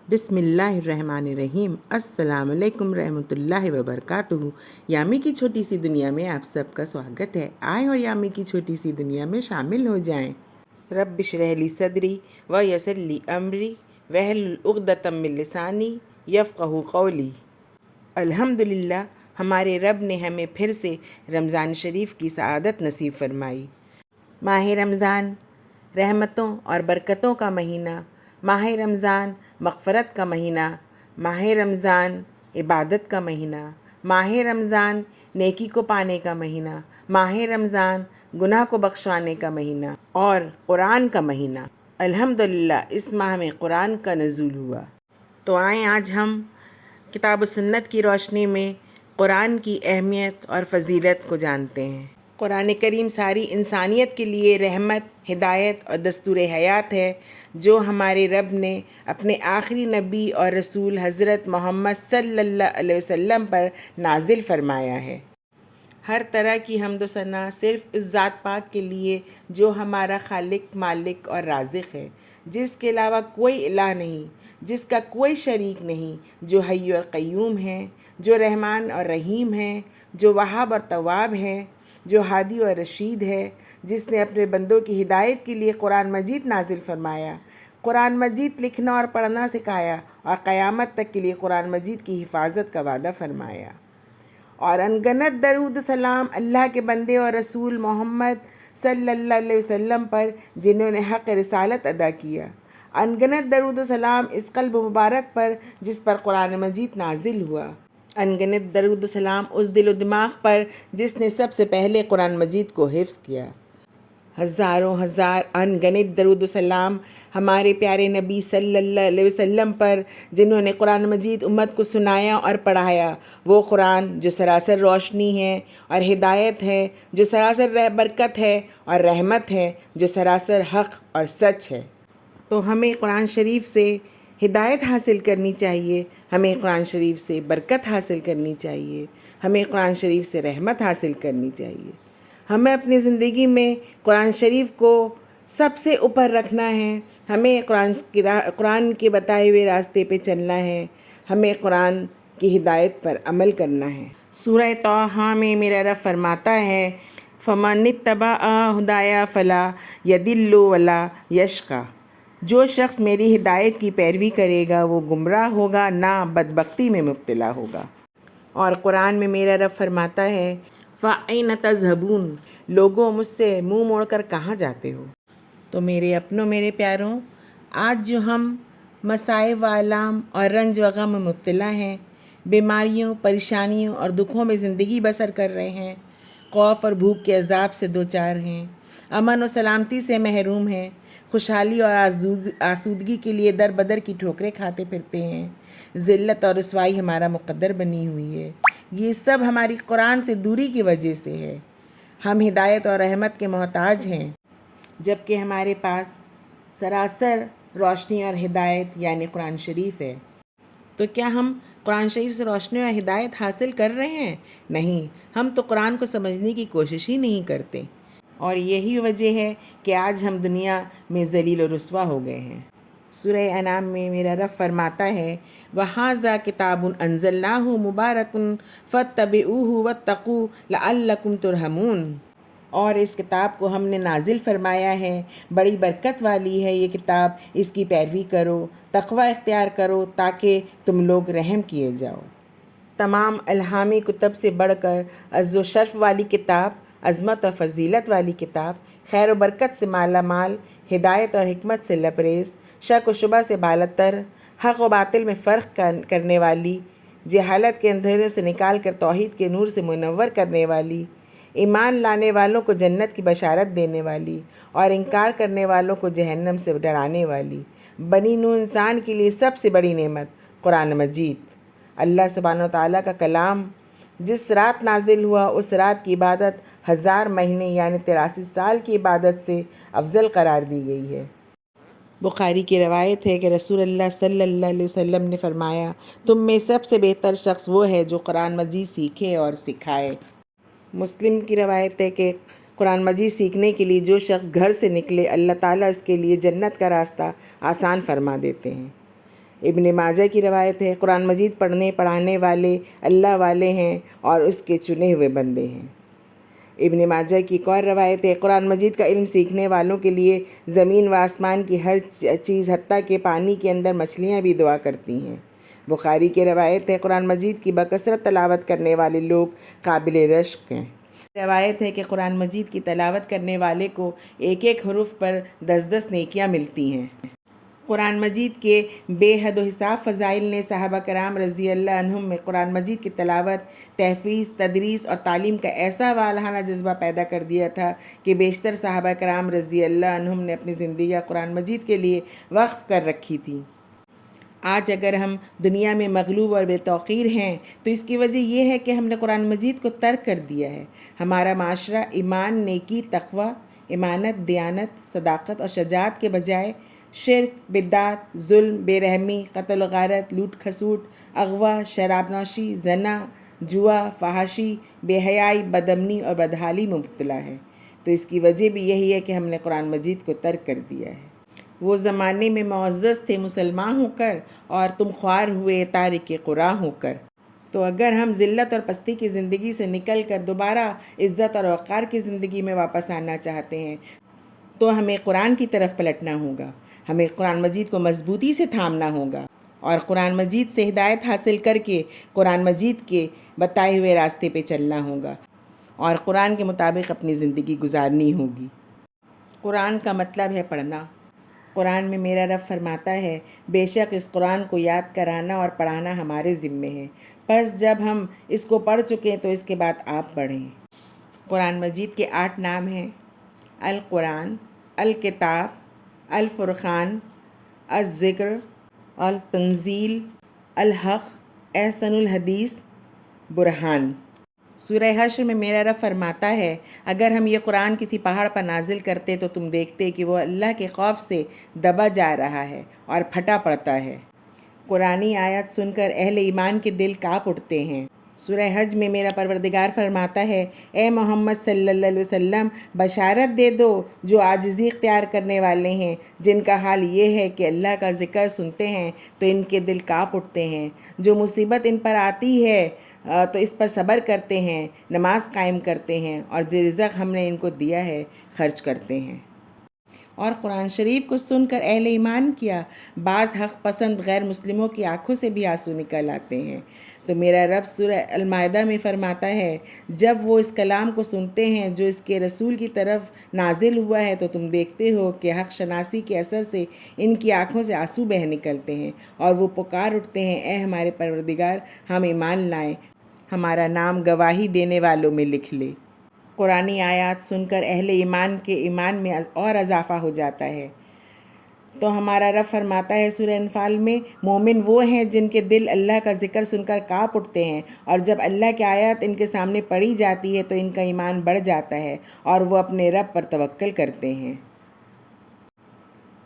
بسم اللہ الرحمن الرحیم۔ السلام علیکم رحمۃ اللہ وبرکاتہ۔ یامی کی چھوٹی سی دنیا میں آپ سب کا سواگت ہے۔ آئیں اور یامی کی چھوٹی سی دنیا میں شامل ہو جائیں۔ رب اشرح لی صدری ویسر لی امری واحلل عقدۃ من لسانی یفقہوا قولی۔ الحمدللہ، ہمارے رب نے ہمیں پھر سے رمضان شریف کی سعادت نصیب فرمائی۔ ماہ رمضان رحمتوں اور برکتوں کا مہینہ، ماہ رمضان مغفرت کا مہینہ، ماہ رمضان عبادت کا مہینہ، ماہ رمضان نیکی کو پانے کا مہینہ، ماہ رمضان گناہ کو بخشوانے کا مہینہ اور قرآن کا مہینہ۔ الحمدللہ اس ماہ میں قرآن کا نزول ہوا۔ تو آئیں آج ہم کتاب و سنت کی روشنی میں قرآن کی اہمیت اور فضیلت کو جانتے ہیں۔ قرآن کریم ساری انسانیت کے لیے رحمت، ہدایت اور دستور حیات ہے، جو ہمارے رب نے اپنے آخری نبی اور رسول حضرت محمد صلی اللہ علیہ وسلم پر نازل فرمایا ہے۔ ہر طرح کی حمد و ثنا صرف اس ذات پاک کے لیے جو ہمارا خالق، مالک اور رازق ہے، جس کے علاوہ کوئی الہ نہیں، جس کا کوئی شریک نہیں، جو حی اور قیوم ہے، جو رحمان اور رحیم ہے، جو وہاب اور تواب ہے، جو ہادی اور رشید ہے، جس نے اپنے بندوں کی ہدایت کے لیے قرآن مجید نازل فرمایا، قرآن مجید لکھنا اور پڑھنا سکھایا اور قیامت تک کے لیے قرآن مجید کی حفاظت کا وعدہ فرمایا، اور انگنت درود و سلام اللہ کے بندے اور رسول محمد صلی اللہ علیہ وسلم پر جنہوں نے حق رسالت ادا کیا، انگنت درود و سلام اس قلب مبارک پر جس پر قرآن مجید نازل ہوا، انگنت درود و سلام اس دل و دماغ پر جس نے سب سے پہلے قرآن مجید کو حفظ کیا، ہزاروں ہزار انگنت درود و سلام ہمارے پیارے نبی صلی اللہ علیہ وسلم پر جنہوں نے قرآن مجید امت کو سنایا اور پڑھایا، وہ قرآن جو سراسر روشنی ہے اور ہدایت ہے، جو سراسر برکت ہے اور رحمت ہے، جو سراسر حق اور سچ ہے۔ تو ہمیں قرآن شریف سے ہدایت حاصل کرنی چاہیے، ہمیں قرآن شریف سے برکت حاصل کرنی چاہیے، ہمیں قرآن شریف سے رحمت حاصل کرنی چاہیے۔ ہمیں اپنی زندگی میں قرآن شریف کو سب سے اوپر رکھنا ہے، ہمیں قرآن کے بتائے ہوئے راستے پہ چلنا ہے، ہمیں قرآن کی ہدایت پر عمل کرنا ہے۔ سورہ طٰہٰ میں میرا رب فرماتا ہے، فَمَنِ اتَّبَعَ ہُدَایَ فَلَا يَضِلُّ وَلَا يَشْقَىٰ۔ جو شخص میری ہدایت کی پیروی کرے گا وہ گمراہ ہوگا، نہ بدبختی میں مبتلا ہوگا۔ اور قرآن میں میرا رب فرماتا ہے، فَأَيْنَ تَذْهَبُونَ، لوگوں مجھ سے منہ موڑ کر کہاں جاتے ہو؟ تو میرے اپنوں، میرے پیاروں، آج جو ہم مصائب و آلام اور رنج و غم میں مبتلا ہیں، بیماریوں، پریشانیوں اور دکھوں میں زندگی بسر کر رہے ہیں، خوف اور بھوک کے عذاب سے دوچار ہیں، امن و سلامتی سے محروم ہیں، خوشحالی اور آسودگی کے لیے در بدر کی ٹھوکریں کھاتے پھرتے ہیں، ذلت اور رسوائی ہمارا مقدر بنی ہوئی ہے، یہ سب ہماری قرآن سے دوری کی وجہ سے ہے۔ ہم ہدایت اور رحمت کے محتاج ہیں، جبکہ ہمارے پاس سراسر روشنی اور ہدایت یعنی قرآن شریف ہے۔ تو کیا ہم قرآن شریف سے روشنی اور ہدایت حاصل کر رہے ہیں؟ نہیں، ہم تو قرآن کو سمجھنے کی کوشش ہی نہیں کرتے، اور یہی وجہ ہے کہ آج ہم دنیا میں ذلیل و رسوا ہو گئے ہیں۔ سورہ انعام میں میرا رب فرماتا ہے، وَهَٰذَا كِتَابٌ أَنزَلْنَاهُ مُبَارَكٌ فَاتَّبِعُوهُ وَاتَّقُوا لَعَلَّكُمْ تُرْحَمُونَ۔ اور اس کتاب کو ہم نے نازل فرمایا ہے، بڑی برکت والی ہے یہ کتاب، اس کی پیروی کرو، تقوی اختیار کرو تاکہ تم لوگ رحم کیے جاؤ۔ تمام الہامی کتب سے بڑھ کر عز و شرف والی کتاب، عظمت اور فضیلت والی کتاب، خیر و برکت سے مالا مال، ہدایت اور حکمت سے لبریز، شک و شبہ سے بالاتر، حق و باطل میں فرق کرنے والی، جہالت کے اندھیروں سے نکال کر توحید کے نور سے منور کرنے والی، ایمان لانے والوں کو جنت کی بشارت دینے والی اور انکار کرنے والوں کو جہنم سے ڈرانے والی، بنی نوح انسان کے لیے سب سے بڑی نعمت قرآن مجید، اللہ سبحانہ و تعالیٰ کا کلام، جس رات نازل ہوا اس رات کی عبادت 1000 مہینے یعنی 83 سال کی عبادت سے افضل قرار دی گئی ہے۔ بخاری کی روایت ہے کہ رسول اللہ صلی اللہ علیہ وسلم نے فرمایا، تم میں سب سے بہتر شخص وہ ہے جو قرآن مجید سیکھے اور سکھائے۔ مسلم کی روایت ہے کہ قرآن مجید سیکھنے کے لیے جو شخص گھر سے نکلے، اللہ تعالیٰ اس کے لیے جنت کا راستہ آسان فرما دیتے ہیں۔ ابن ماجہ کی روایت ہے، قرآن مجید پڑھنے پڑھانے والے اللہ والے ہیں اور اس کے چنے ہوئے بندے ہیں۔ ابن ماجہ کی ایک اور روایت ہے، قرآن مجید کا علم سیکھنے والوں کے لیے زمین و آسمان کی ہر چیز حتیٰ کہ پانی کے اندر مچھلیاں بھی دعا کرتی ہیں۔ بخاری کی روایت ہے، قرآن مجید کی بکثرت تلاوت کرنے والے لوگ قابل رشک ہیں۔ روایت ہے کہ قرآن مجید کی تلاوت کرنے والے کو ایک ایک حرف پر 10 نیکیاں ملتی ہیں۔ قرآن مجید کے بے حد و حساب فضائل نے صحابہ کرام رضی اللہ عنہم میں قرآن مجید کی تلاوت، تحفیظ، تدریس اور تعلیم کا ایسا والہانہ جذبہ پیدا کر دیا تھا کہ بیشتر صحابہ کرام رضی اللہ عنہم نے اپنی زندگیاں قرآن مجید کے لیے وقف کر رکھی تھی۔ آج اگر ہم دنیا میں مغلوب اور بے توقیر ہیں تو اس کی وجہ یہ ہے کہ ہم نے قرآن مجید کو ترک کر دیا ہے۔ ہمارا معاشرہ ایمان، نیکی، تقوی، امانت، دیانت، صداقت اور شجاعت کے بجائے شرک، بدعت، ظلم، بے رحمی، قتل و غارت، لوٹ کھسوٹ، اغوا، شراب نوشی، زنا، جوا، فحاشی، بے حیائی، بدامنی اور بدحالی میں مبتلا ہے۔ تو اس کی وجہ بھی یہی ہے کہ ہم نے قرآن مجید کو ترک کر دیا ہے۔ وہ زمانے میں معزز تھے مسلمان ہو کر اور تم خوار ہوئے تارک قرآن ہو کر۔ تو اگر ہم ذلت اور پستی کی زندگی سے نکل کر دوبارہ عزت اور وقار کی زندگی میں واپس آنا چاہتے ہیں تو ہمیں قرآن کی طرف پلٹنا ہوگا۔ ہمیں قرآن مجید کو مضبوطی سے تھامنا ہوگا اور قرآن مجید سے ہدایت حاصل کر کے قرآن مجید کے بتائے ہوئے راستے پہ چلنا ہوگا اور قرآن کے مطابق اپنی زندگی گزارنی ہوگی۔ قرآن کا مطلب ہے پڑھنا۔ قرآن میں میرا رب فرماتا ہے، بے شک اس قرآن کو یاد کرانا اور پڑھانا ہمارے ذمے ہے، پس جب ہم اس کو پڑھ چکیں تو اس کے بعد آپ پڑھیں۔ قرآن مجید کے 8 نام ہیں: القرآن، الکتاب، الفرقان، الذکر، التنزیل، الحق، احسن الحدیث، برہان۔ سورہ حشر میں میرا رب فرماتا ہے، اگر ہم یہ قرآن کسی پہاڑ پر نازل کرتے تو تم دیکھتے کہ وہ اللہ کے خوف سے دبا جا رہا ہے اور پھٹا پڑتا ہے۔ قرآنی آیات سن کر اہل ایمان کے دل کانپ اٹھتے ہیں۔ سورہ حج میں میرا پروردگار فرماتا ہے، اے محمد صلی اللہ علیہ وسلم بشارت دے دو جو عاجزی اختیار کرنے والے ہیں، جن کا حال یہ ہے کہ اللہ کا ذکر سنتے ہیں تو ان کے دل کانپ اٹھتے ہیں، جو مصیبت ان پر آتی ہے تو اس پر صبر کرتے ہیں، نماز قائم کرتے ہیں اور جو رزق ہم نے ان کو دیا ہے خرچ کرتے ہیں۔ اور قرآن شریف کو سن کر اہل ایمان کیا بعض حق پسند غیر مسلموں کی آنکھوں سے بھی آنسو نکل آتے ہیں۔ تو میرا رب سورہ المائدہ میں فرماتا ہے، جب وہ اس کلام کو سنتے ہیں جو اس کے رسول کی طرف نازل ہوا ہے تو تم دیکھتے ہو کہ حق شناسی کے اثر سے ان کی آنکھوں سے آنسو بہہ نکلتے ہیں اور وہ پکار اٹھتے ہیں، اے ہمارے پروردگار، ہم ایمان لائیں، ہمارا نام گواہی دینے والوں میں لکھ لے۔ قرآنی آیات سن کر اہل ایمان کے ایمان میں اور اضافہ ہو جاتا ہے۔ تو ہمارا رب فرماتا ہے سورہ انفال میں، مومن وہ ہیں جن کے دل اللہ کا ذکر سن کر کانپ اٹھتے ہیں اور جب اللہ کی آیات ان کے سامنے پڑھی جاتی ہے تو ان کا ایمان بڑھ جاتا ہے اور وہ اپنے رب پر توکل کرتے ہیں۔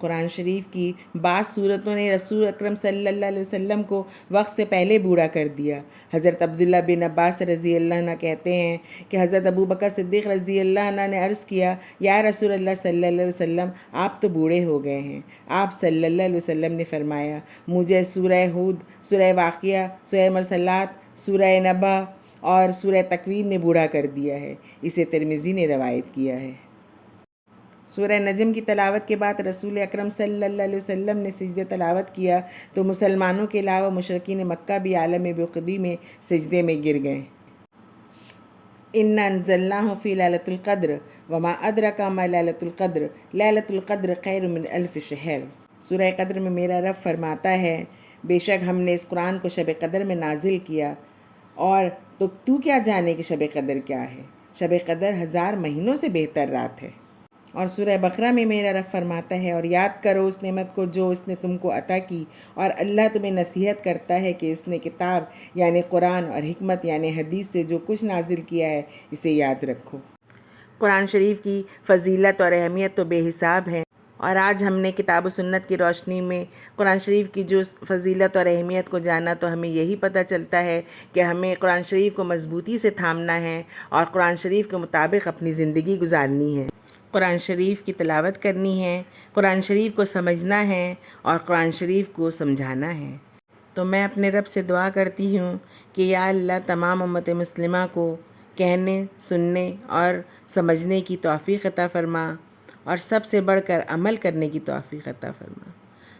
قرآن شریف کی بعض صورتوں نے رسول اکرم صلی اللہ علیہ وسلم کو وقت سے پہلے بوڑھا کر دیا۔ حضرت عبداللہ بن عباس رضی اللہ عنہ کہتے ہیں کہ حضرت ابوبکر صدیق رضی اللہ عنہ نے عرض کیا، یا رسول اللہ صلی اللہ علیہ وسلم، آپ تو بوڑھے ہو گئے ہیں۔ آپ صلی اللہ علیہ وسلم نے فرمایا، مجھے سورہ ہود، سورہ واقعہ، سورہ مرسلات، سورہ نبا اور سورہ تکویر نے بوڑھا کر دیا ہے۔ اسے ترمذی نے روایت کیا ہے۔ سورہ نجم کی تلاوت کے بعد رسول اکرم صلی اللہ علیہ وسلم نے سجدے تلاوت کیا تو مسلمانوں کے علاوہ مشرکین مکہ بھی عالم بے میں سجدے میں گر گئے۔ اِنَّا أَنزَلْنَاهُ فِي لَيْلَةِ الْقَدْرِ وَمَا أَدْرَاكَ مَا لَيْلَةُ الْقَدْرِ لَيْلَةُ الْقَدْرِ خَيْرٌ مِّنْ أَلْفِ شَهْرٍ۔ سورہ قدر میں میرا رب فرماتا ہے، بے شک ہم نے اس قرآن کو شب قدر میں نازل کیا، اور تو کیا جانے کہ شب قدر کیا ہے؟ شب قدر 1000 مہینوں سے بہتر رات ہے۔ اور سورہ بقرہ میں میرا رب فرماتا ہے، اور یاد کرو اس نعمت کو جو اس نے تم کو عطا کی، اور اللہ تمہیں نصیحت کرتا ہے کہ اس نے کتاب یعنی قرآن اور حکمت یعنی حدیث سے جو کچھ نازل کیا ہے اسے یاد رکھو۔ قرآن شریف کی فضیلت اور اہمیت تو بے حساب ہے، اور آج ہم نے کتاب و سنت کی روشنی میں قرآن شریف کی جو فضیلت اور اہمیت کو جانا تو ہمیں یہی پتہ چلتا ہے کہ ہمیں قرآن شریف کو مضبوطی سے تھامنا ہے اور قرآن شریف کے مطابق اپنی زندگی گزارنی ہے۔ قرآن شریف کی تلاوت کرنی ہے، قرآن شریف کو سمجھنا ہے اور قرآن شریف کو سمجھانا ہے۔ تو میں اپنے رب سے دعا کرتی ہوں کہ یا اللہ تمام امت مسلمہ کو کہنے، سننے اور سمجھنے کی توفیق عطا فرما، اور سب سے بڑھ کر عمل کرنے کی توفیق عطا فرما۔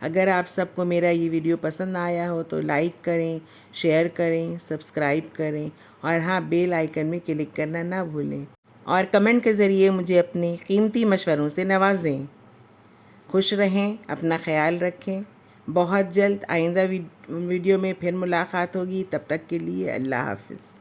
اگر آپ سب کو میرا یہ ویڈیو پسند آیا ہو تو لائک کریں، شیئر کریں، سبسکرائب کریں، اور ہاں بیل آئیکن میں کلک کرنا نہ بھولیں، اور کمنٹ کے ذریعے مجھے اپنے قیمتی مشوروں سے نوازیں۔ خوش رہیں، اپنا خیال رکھیں۔ بہت جلد آئندہ ویڈیو میں پھر ملاقات ہوگی، تب تک کے لیے اللہ حافظ۔